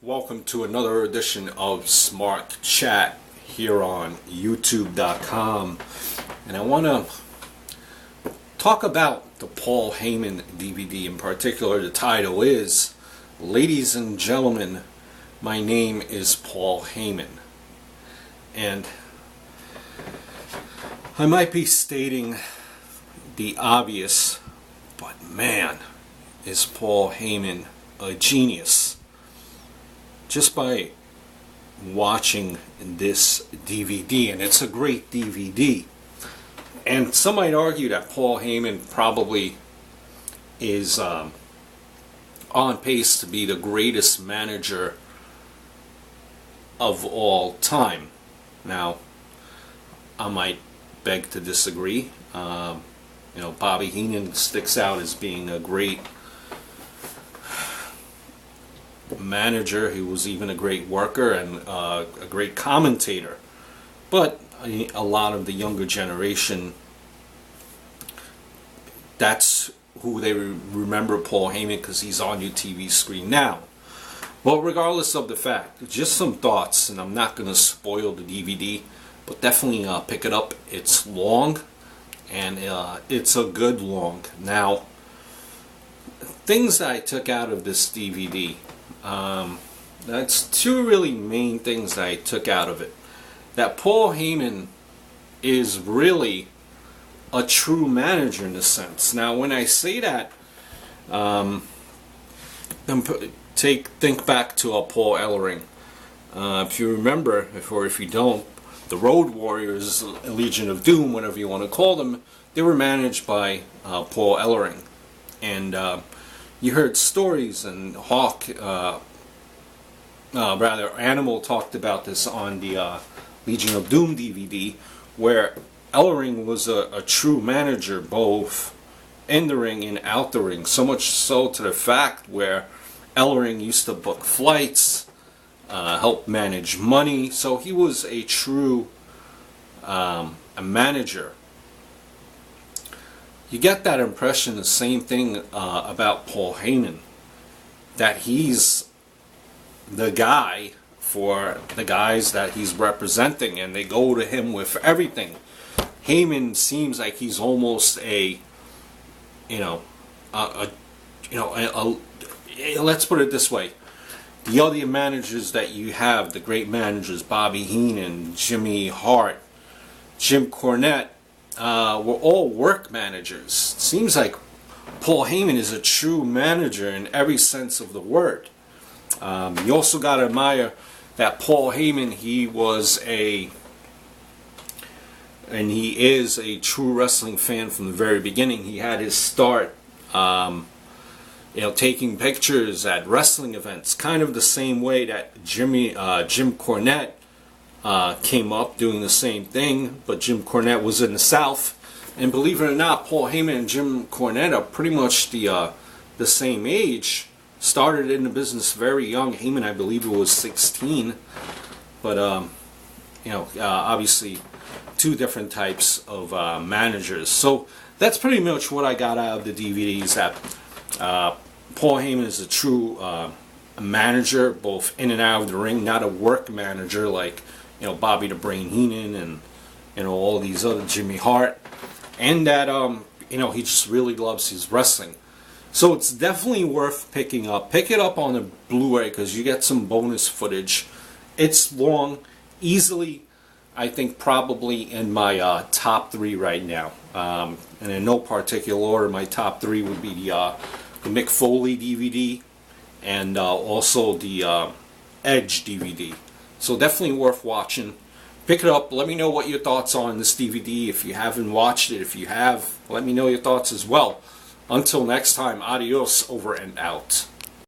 Welcome to another edition of Smart Chat here on YouTube.com. And I want to talk about the Paul Heyman DVD. In particular, the title is, Ladies and Gentlemen, My Name is Paul Heyman. And I might be stating the obvious, but man, is Paul Heyman a genius. Just by watching this DVD, and it's a great DVD. And some might argue that Paul Heyman probably is on pace to be the greatest manager of all time. Now, I might beg to disagree. Bobby Heenan sticks out as being a great manager. He was even a great worker and a great commentator. But a lot of the younger generation, that's who they remember Paul Heyman, because he's on your TV screen now. Well, regardless of the fact, just some thoughts, and I'm not going to spoil the DVD, but definitely pick it up. It's long, and it's a good long. Now, things that I took out of this DVD, that's two really main things that I took out of it. That Paul Heyman is really a true manager in a sense. Now, when I say that, think back to Paul Ellering. If you remember, or if you don't, the Road Warriors, Legion of Doom, whatever you want to call them, they were managed by Paul Ellering. And you heard stories, and Animal talked about this on the Legion of Doom DVD, where Ellering was a true manager, both in the ring and out the ring. So much so to the fact where Ellering used to book flights, help manage money. So he was a true a manager. You get that impression, the same thing about Paul Heyman, that he's the guy for the guys that he's representing, and they go to him with everything. Heyman seems like he's almost let's put it this way. The other managers that you have, the great managers, Bobby Heenan, Jimmy Hart, Jim Cornette, were all work managers. Seems like Paul Heyman is a true manager in every sense of the word. You also got to admire that Paul Heyman, he is a true wrestling fan from the very beginning. He had his start, taking pictures at wrestling events, kind of the same way that Jim Cornette came up doing the same thing, but Jim Cornette was in the South. And believe it or not, Paul Heyman and Jim Cornette are pretty much the same age. Started in the business very young. Heyman, I believe, was 16. But obviously, two different types of managers. So that's pretty much what I got out of the DVDs. That Paul Heyman is a true manager, both in and out of the ring, not a work manager like Bobby the Brain Heenan and all these other, Jimmy Hart, and that he just really loves his wrestling. So it's definitely worth picking up. Pick it up on a Blu-ray, because you get some bonus footage. It's long, easily, I think probably in my top 3 right now. And in no particular order, my top 3 would be the Mick Foley DVD and also the Edge DVD. So definitely worth watching. Pick it up. Let me know what your thoughts are on this DVD. If you haven't watched it, if you have, let me know your thoughts as well. Until next time, adios, over and out.